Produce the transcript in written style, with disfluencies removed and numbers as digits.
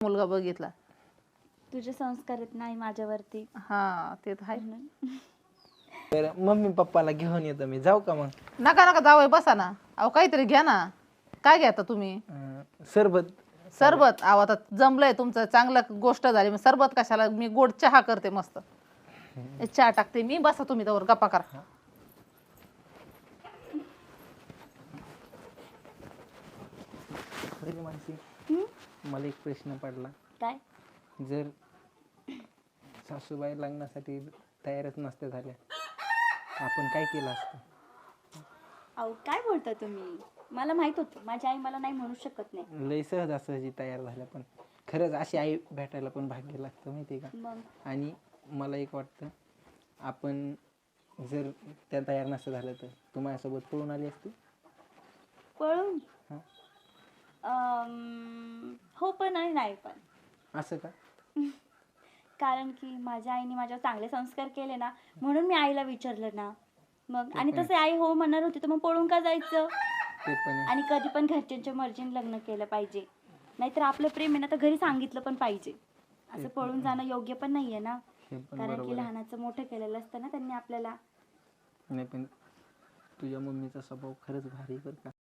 मुलगा बघितला. तुझे संस्कार आहेत नाही माझ्यावरती. हा ते तर आहे. तर मम्मी पप्पाला घेऊन येतो मी, जाऊ का मग? नका नका जावई बसा ना. अहो काहीतरी घ्या ना. काय घेता तुम्ही? सरबत. सरबत? अहो आता जमलंय तुमचं, चांगलं गोष्ट झाली. मग सरबत कशाला, मी गोड चहा करते मस्त. चहा टाकते मी, बसा तुम्ही त्यावर गप्पा करा. बरी मानसी, मला एक प्रश्न पडला. काय? जर सासूबाई लग्नासाठी तयारच नसते झाल्या, आपण काय केलं असतं? अहो काय बोलता तुम्ही? मला माहित होतं माझी आई मला नाही म्हणू शकत नाही. लय सहजासहजी तयार झाल्या, पण खरंच अशी आई भेटायला पण भाग्य लागतं माहिती आहे का? मग आणि मला एक वाटतं, आपण जर त्या तयार नसतं झालं तर तू माझ्यासोबत पळून आली असती? पळून? हां. हो पण आणि नाही पण. असं का? कारण की माझ्या आईने माझ्यावर चांगले संस्कार केले ना, म्हणून मी आईला विचारलं ना. मग आणि तसे आई हो म्हणणार होती तर मग पळून का जायचं? ते पण आहे. आणि कधी पण घरच्यांच्या मर्जीने लग्न केलं पाहिजे, नाहीतर आपलं प्रेम आहे ना तर घरी सांगितलं पण पाहिजे. असं पळून जाणं योग्य पण नाहीये ना. हे पण कारण बरोबर की आहे. लहानाचं मोठं केलेलं असतं ना त्यांनी आपल्याला. नाही पण तुझ्या मम्मीचा स्वभाव खरंच भारी बरं का.